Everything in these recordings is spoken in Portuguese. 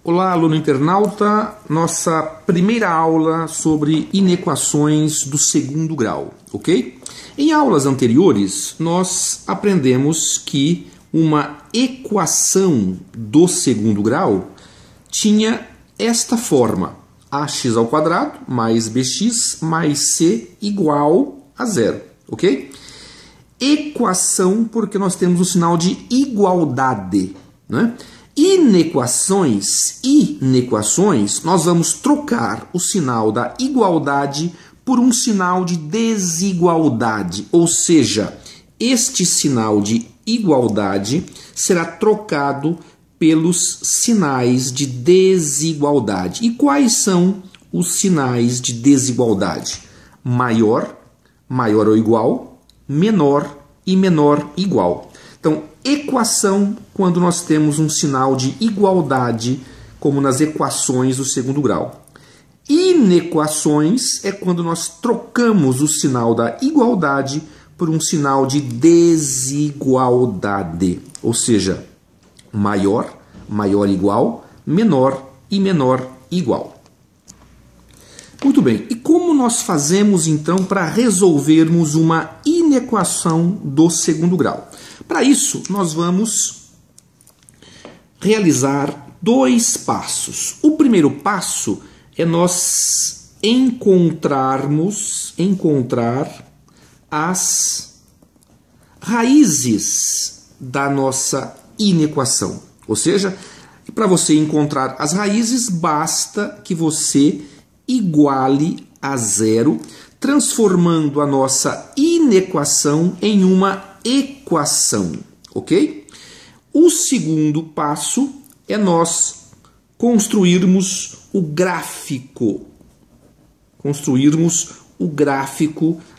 Olá, aluno internauta, nossa primeira aula sobre inequações do segundo grau, ok? Em aulas anteriores, nós aprendemos que uma equação do segundo grau tinha esta forma: ax ao quadrado mais bx mais c igual a zero, ok? Equação porque nós temos o sinal de igualdade, né? Inequações, nós vamos trocar o sinal da igualdade por um sinal de desigualdade, ou seja, este sinal de igualdade será trocado pelos sinais de desigualdade. E quais são os sinais de desigualdade? Maior, maior ou igual, menor e menor igual. Então, equação quando nós temos um sinal de igualdade, como nas equações do segundo grau. Inequações é quando nós trocamos o sinal da igualdade por um sinal de desigualdade, ou seja, maior, maior igual, menor e menor igual. Muito bem, e como nós fazemos então para resolvermos uma inequação do segundo grau? Para isso, nós vamos realizar dois passos. O primeiro passo é nós encontrar as raízes da nossa inequação. Ou seja, para você encontrar as raízes, basta que você iguale a zero, transformando a nossa inequação em uma equação, ok? O segundo passo é nós construirmos o gráfico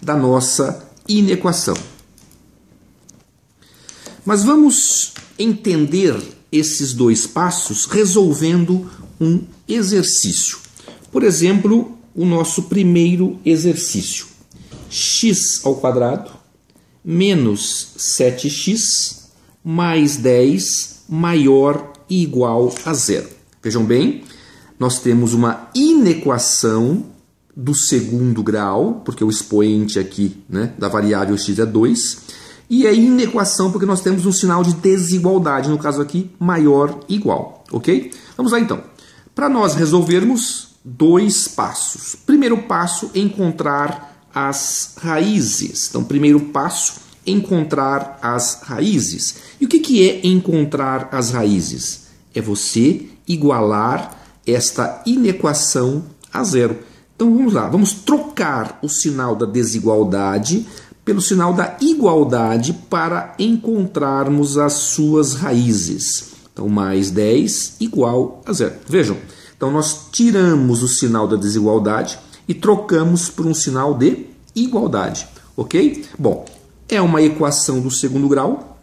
da nossa inequação. Mas vamos entender esses dois passos resolvendo um exercício. Por exemplo, o nosso primeiro exercício: x ao quadrado menos 7x mais 10 maior e igual a zero. Vejam bem, nós temos uma inequação do segundo grau, porque o expoente aqui, né, da variável x é 2, e é inequação porque nós temos um sinal de desigualdade, no caso aqui, maior e igual, ok? Vamos lá então. Para nós resolvermos, dois passos. Primeiro passo, encontrar as raízes. Então, primeiro passo, encontrar as raízes. E o que é encontrar as raízes? É você igualar esta inequação a zero. Então, vamos lá. Vamos trocar o sinal da desigualdade pelo sinal da igualdade para encontrarmos as suas raízes. Então, mais 10 igual a zero. Vejam. Então, nós tiramos o sinal da desigualdade e trocamos por um sinal de igualdade, ok? Bom, é uma equação do segundo grau,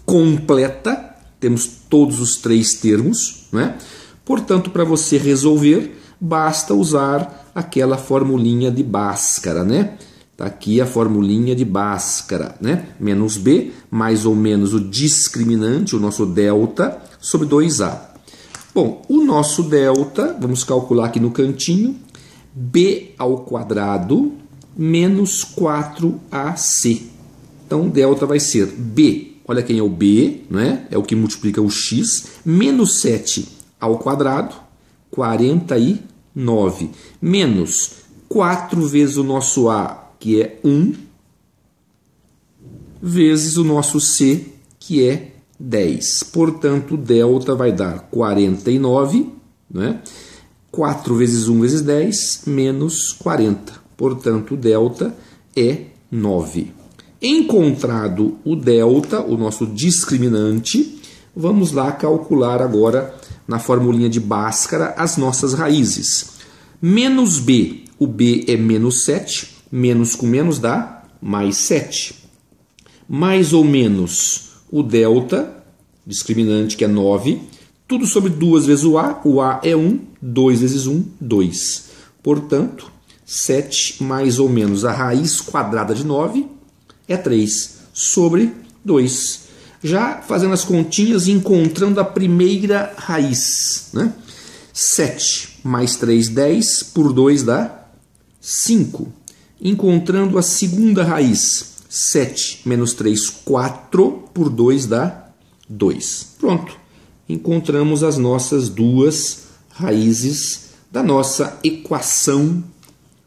completa, temos todos os três termos, né? Portanto, para você resolver, basta usar aquela formulinha de Bhaskara, né? Está aqui a formulinha de Bhaskara, né? Menos b, mais ou menos o discriminante, o nosso delta, sobre 2a. Bom, o nosso delta, vamos calcular aqui no cantinho, b ao quadrado menos 4ac. Então, delta vai ser b, olha quem é o b, né? É o que multiplica o x, menos 7 ao quadrado, 49, menos 4 vezes o nosso a, que é 1, vezes o nosso c, que é 10. Portanto, delta vai dar 49, né? 4 vezes 1 vezes 10, menos 40. Portanto, delta é 9. Encontrado o delta, o nosso discriminante, vamos lá calcular agora, na formulinha de Bhaskara, as nossas raízes. Menos b, o b é menos 7, menos com menos dá mais 7. Mais ou menos o delta, discriminante que é 9, tudo sobre 2 vezes o a é 1, 2 vezes 1, 2. Portanto, 7 mais ou menos a raiz quadrada de 9 é 3, sobre 2. Já fazendo as continhas e encontrando a primeira raiz, né? 7 mais 3, 10, por 2 dá 5. Encontrando a segunda raiz, 7 menos 3, 4, por 2 dá 2. Pronto, encontramos as nossas duas raízes da nossa equação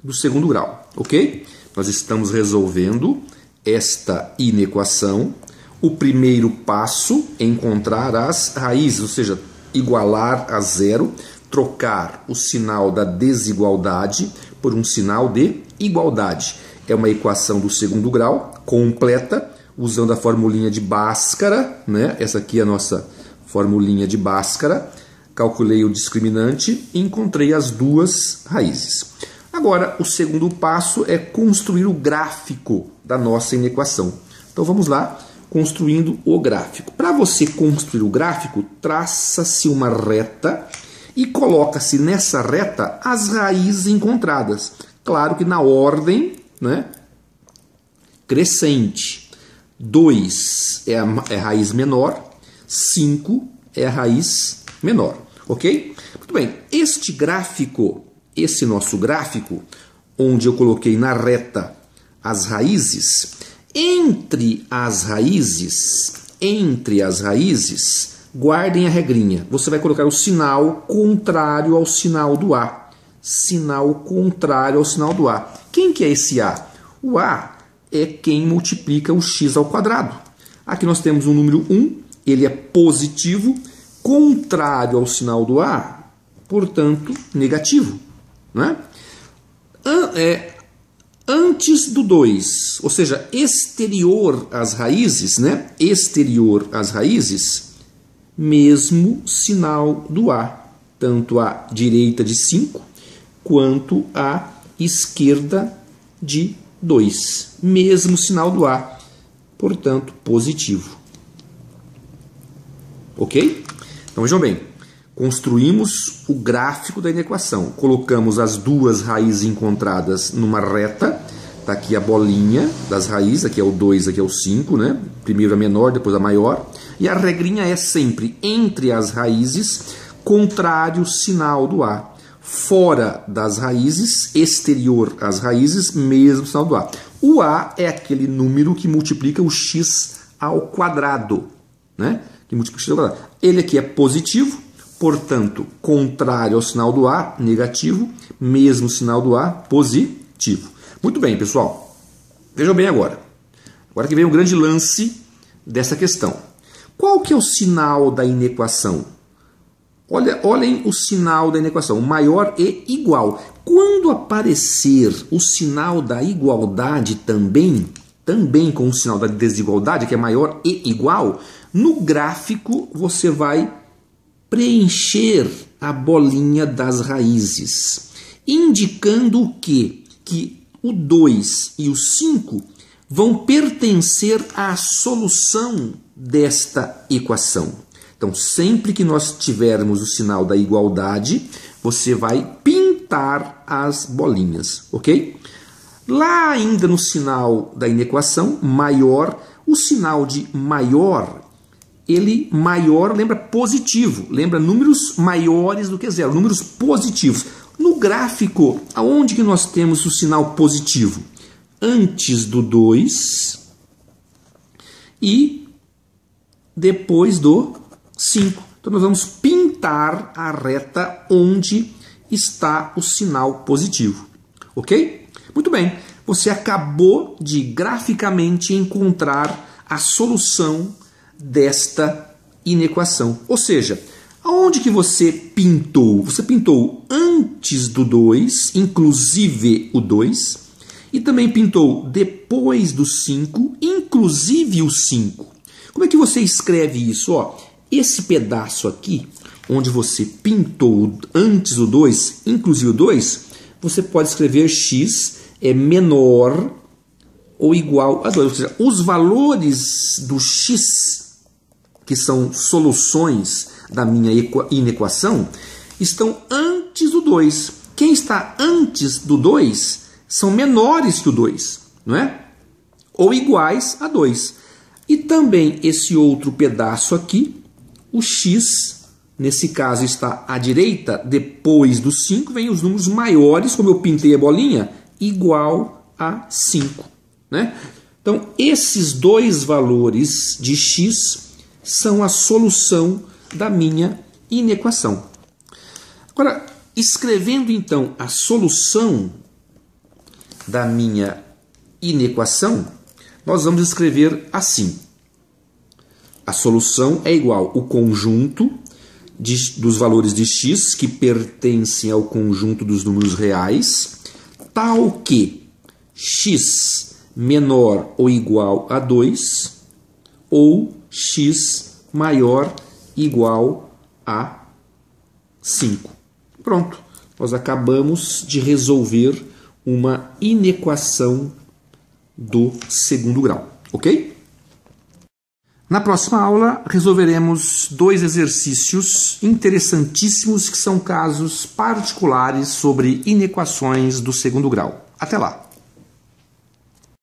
do segundo grau, ok? Nós estamos resolvendo esta inequação. O primeiro passo é encontrar as raízes, ou seja, igualar a zero, trocar o sinal da desigualdade por um sinal de igualdade. É uma equação do segundo grau, completa, usando a formulinha de Bhaskara, né? Essa aqui é a nossa formulinha de Bhaskara. Calculei o discriminante e encontrei as duas raízes. Agora, o segundo passo é construir o gráfico da nossa inequação. Então, vamos lá, construindo o gráfico. Para você construir o gráfico, traça-se uma reta e coloca-se nessa reta as raízes encontradas. Claro que na ordem, né, crescente. 2 é a raiz menor, 5 é a raiz menor. Ok? Muito bem. Este gráfico, esse nosso gráfico, onde eu coloquei na reta as raízes, entre as raízes, guardem a regrinha. Você vai colocar o sinal contrário ao sinal do A. Sinal contrário ao sinal do A. Quem que é esse A? O A é quem multiplica o x ao quadrado. Aqui nós temos o número 1, ele é positivo, contrário ao sinal do A, portanto, negativo. Né? Antes do 2, ou seja, exterior às raízes, né? Exterior às raízes, mesmo sinal do A, tanto à direita de 5, quanto à esquerda de 2. Mesmo sinal do A, portanto, positivo. Ok? Então, vejam bem. Construímos o gráfico da inequação. Colocamos as duas raízes encontradas numa reta. Está aqui a bolinha das raízes. Aqui é o 2, aqui é o 5, né? Primeiro a menor, depois a maior. E a regrinha é sempre entre as raízes, contrário sinal do A. Fora das raízes, exterior às raízes, mesmo sinal do A. O A é aquele número que multiplica o x ao quadrado, né? Que multiplica o x ao quadrado. Ele aqui é positivo. Portanto, contrário ao sinal do A, negativo, mesmo sinal do A, positivo. Muito bem, pessoal. Vejam bem agora. Agora que vem o grande lance dessa questão. Qual que é o sinal da inequação? Olhem o sinal da inequação, maior e igual. Quando aparecer o sinal da igualdade também com o sinal da desigualdade, que é maior e igual, no gráfico você vai preencher a bolinha das raízes, indicando o quê? Que o 2 e o 5 vão pertencer à solução desta equação. Então, sempre que nós tivermos o sinal da igualdade, você vai pintar as bolinhas, ok? Lá ainda no sinal da inequação, maior, o sinal de maior, ele maior lembra positivo, lembra números maiores do que zero, números positivos. No gráfico, aonde que nós temos o sinal positivo? Antes do 2 e depois do 5. Então, nós vamos pintar a reta onde está o sinal positivo. Ok? Muito bem. Você acabou de graficamente encontrar a solução desta inequação. Ou seja, aonde que você pintou? Você pintou antes do 2, inclusive o 2, e também pintou depois do 5, inclusive o 5. Como é que você escreve isso? Ó, esse pedaço aqui, onde você pintou antes do 2, inclusive o 2, você pode escrever x é menor ou igual a 2. Ou seja, os valores do x, que são soluções da minha inequação, estão antes do 2. Quem está antes do 2 são menores que o 2, não é? Ou iguais a 2. E também esse outro pedaço aqui, o x, nesse caso está à direita, depois do 5, vem os números maiores, como eu pintei a bolinha, igual a 5. Né? Então, esses dois valores de x são a solução da minha inequação. Agora, escrevendo então a solução da minha inequação, nós vamos escrever assim. A solução é igual ao conjunto dos valores de x que pertencem ao conjunto dos números reais, tal que x menor ou igual a 2 ou x maior igual a 5. Pronto, nós acabamos de resolver uma inequação do segundo grau, ok? Na próxima aula, resolveremos dois exercícios interessantíssimos que são casos particulares sobre inequações do segundo grau. Até lá!